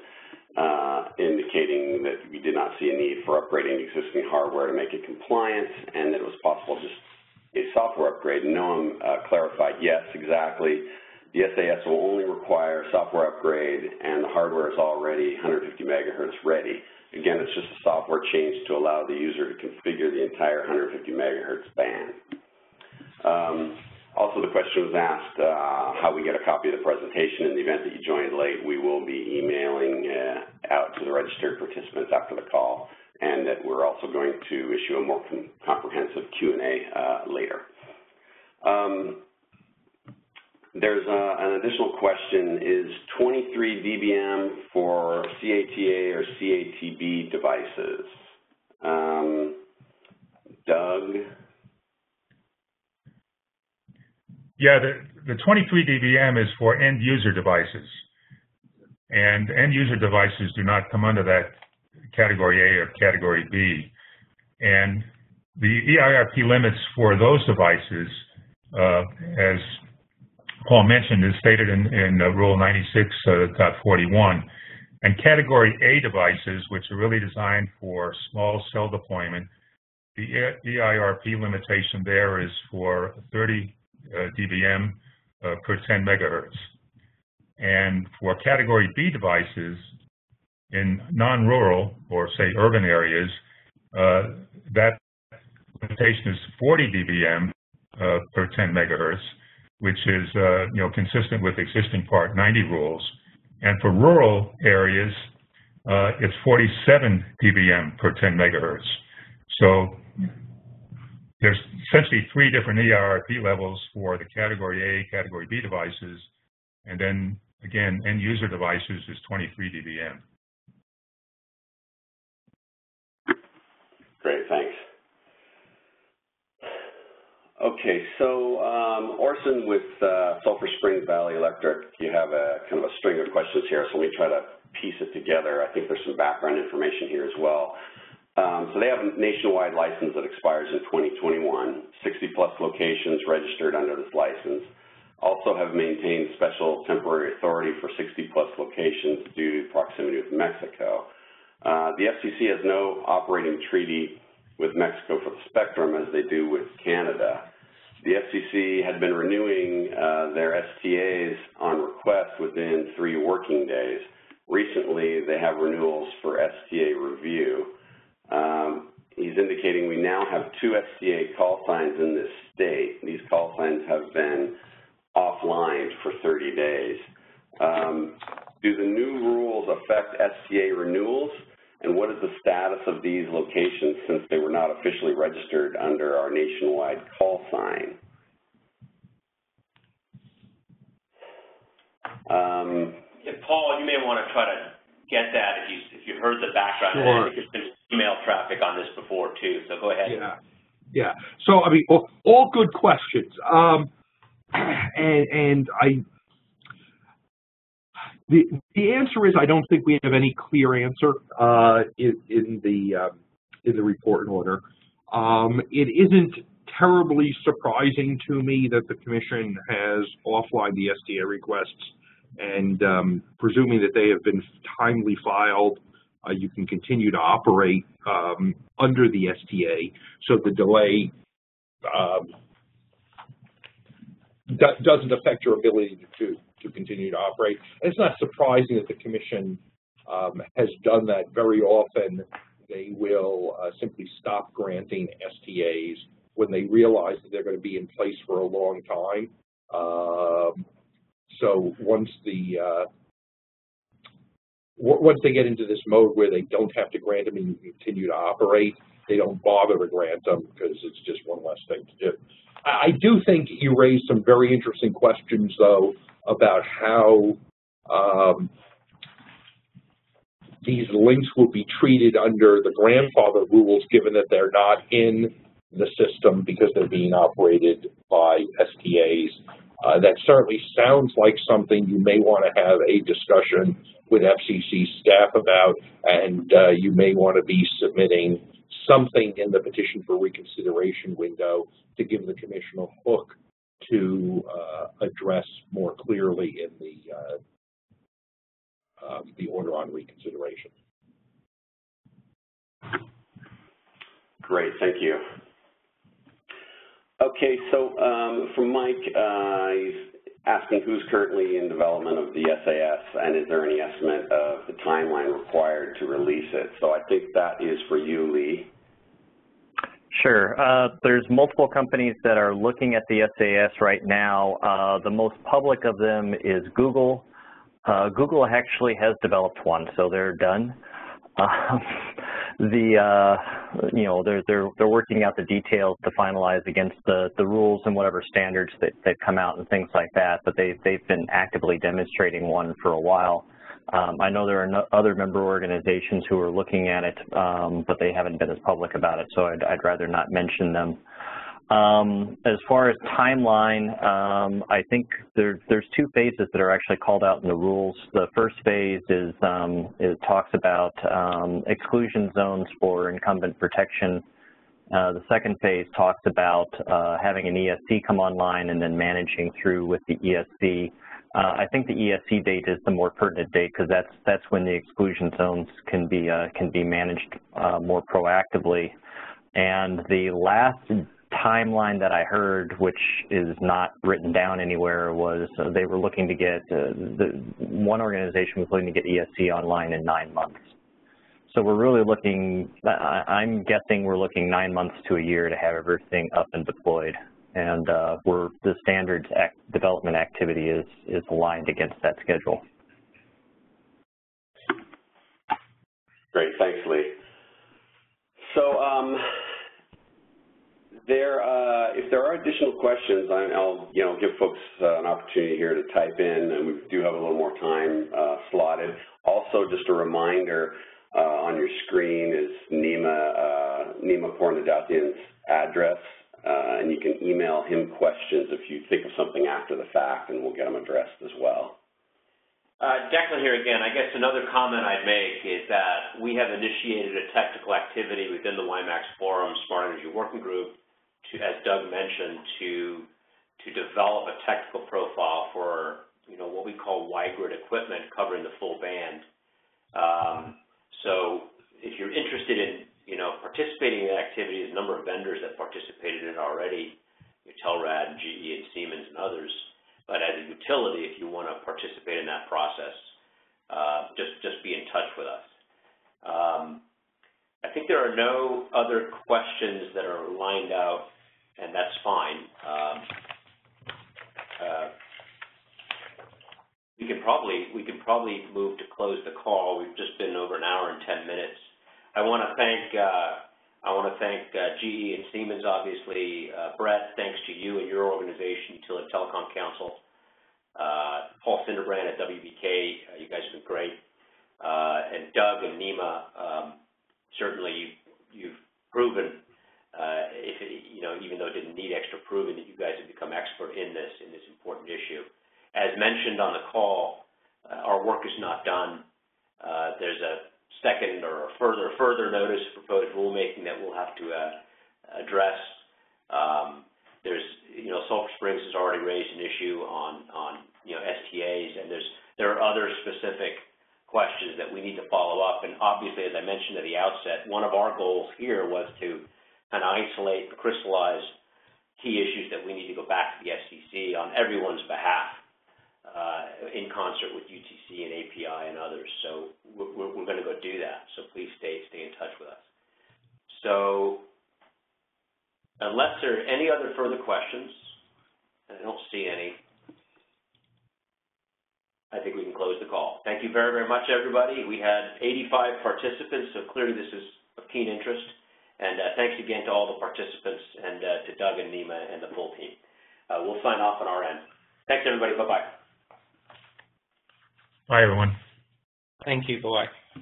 indicating that we did not see a need for upgrading existing hardware to make it compliant, and that it was possible just a software upgrade. Noam clarified, yes, exactly. The SAS will only require a software upgrade, and the hardware is already 150 megahertz ready. Again, it's just a software change to allow the user to configure the entire 150 megahertz band. Also, the question was asked how we get a copy of the presentation. In the event that you joined late, we will be emailing out to the registered participants after the call, and that we're also going to issue a more comprehensive Q&A later. There's an additional question, is 23 dBm for CATA or CATB devices? Doug? Yeah, the 23 dBm is for end user devices. And end user devices do not come under that category A or category B. And the EIRP limits for those devices, as Paul mentioned, is stated in Rule 96.41. And category A devices, which are really designed for small cell deployment, the EIRP limitation there is for 30 dBm per 10 megahertz. And for category B devices in non-rural or say urban areas, that limitation is 40 dBm per 10 megahertz, which is consistent with existing Part 90 rules. And for rural areas, it's 47 dBm per 10 megahertz. So there's essentially three different EIRP levels for the category A, category B devices, and then again, end user devices is 23 dBm. Great, thanks. Okay, so Orson with Sulphur Springs Valley Electric, you have a kind of a string of questions here, so let me try to piece it together. I think there's some background information here as well. So they have a nationwide license that expires in 2021, 60-plus locations registered under this license. Also have maintained special temporary authority for 60-plus locations due to proximity with Mexico. The FCC has no operating treaty with Mexico for the spectrum as they do with Canada. The FCC had been renewing their STAs on request within 3 working days. Recently, they have renewals for STA review. He's indicating we now have 2 STA call signs in this state. These call signs have been offline for 30 days. Do the new rules affect STA renewals? And what is the status of these locations since they were not officially registered under our nationwide call sign? Paul, you may want to try to get that if you heard the background. Sure. I think there's been email traffic on this before too, so go ahead. Yeah. So I mean, all good questions. The answer is I don't think we have any clear answer in the report and order. It isn't terribly surprising to me that the Commission has offlined the STA requests, and presuming that they have been timely filed, you can continue to operate under the STA, so the delay doesn't affect your ability to continue to operate. And it's not surprising that the Commission has done that. Very often. They will simply stop granting STAs when they realize that they're going to be in place for a long time. So once they get into this mode where they don't have to grant them and you continue to operate, they don't bother to grant them because it's just one less thing to do. I do think you raised some very interesting questions, though, about how these links will be treated under the grandfather rules, given that they're not in the system because they're being operated by STAs. That certainly sounds like something you may want to have a discussion with FCC staff about, and you may want to be submitting something in the petition for reconsideration window to give the Commission a hook to address more clearly in the order on reconsideration. Great, thank you. Okay, so from Mike, he's asking who's currently in development of the SAS, and is there any estimate of the timeline required to release it? So I think that is for you, Lee. Sure. There's multiple companies that are looking at the SAS right now. The most public of them is Google. Google actually has developed one, so they're done. They're working out the details to finalize against the rules and whatever standards that come out and things like that. But they've been actively demonstrating one for a while. I know there are other member organizations who are looking at it, but they haven't been as public about it, so I'd rather not mention them. As far as timeline, I think there's two phases that are actually called out in the rules. The first phase is it talks about exclusion zones for incumbent protection. The second phase talks about having an ESC come online and then managing through with the ESC. I think the ESC date is the more pertinent date because that's when the exclusion zones can be managed more proactively. And the last timeline that I heard, which is not written down anywhere, was they were looking to get, one organization was looking to get ESC online in 9 months. So we're really looking, I'm guessing we're looking 9 months to a year to have everything up and deployed. And the standards development activity is aligned against that schedule. Great, thanks, Lee. So if there are additional questions, I'll give folks an opportunity here to type in, and we do have a little more time slotted. Also, just a reminder, on your screen is Nima Pornadathyan's address, and you can email him questions if you think of something after the fact, and we'll get them addressed as well. Declan here again. I guess another comment I'd make is that we have initiated a technical activity within the WiMAX Forum Smart Energy Working Group, as Doug mentioned, to develop a technical profile for what we call Y-grid equipment covering the full band. So if you're interested in participating in the activity, there's a number of vendors that participated in it already, Telrad, GE, and Siemens, and others. But as a utility, if you want to participate in that process, just be in touch with us. I think there are no other questions that are lined out, and that's fine. We can probably move to close the call. We've just been over an hour and 10 minutes. I want to thank GE and Siemens, obviously. Brett, thanks to you and your organization, Utility Telecom Council. Paul Cinderbrand at WBK, you guys have been great. And Doug and Nima, certainly you've proven, even though it didn't need extra proving, that you guys have become expert in this important issue. As mentioned on the call, our work is not done. There's a second or a further notice of proposed rulemaking that we'll have to address. There's, Sulphur Springs has already raised an issue on STAs, and there are other specific questions that we need to follow up. And obviously, as I mentioned at the outset, one of our goals here was to kind of isolate and crystallize key issues that we need to go back to the FCC on everyone's behalf, in concert with UTC and API and others. So we're going to go do that. So please stay in touch with us. So unless there are any other further questions, and I don't see any, I think we can close the call. Thank you very, very much, everybody. We had 85 participants, so clearly this is of keen interest. And thanks again to all the participants and to Doug and Nima and the full team. We'll sign off on our end. Thanks, everybody. Bye-bye. Bye, everyone. Thank you. Bye-bye.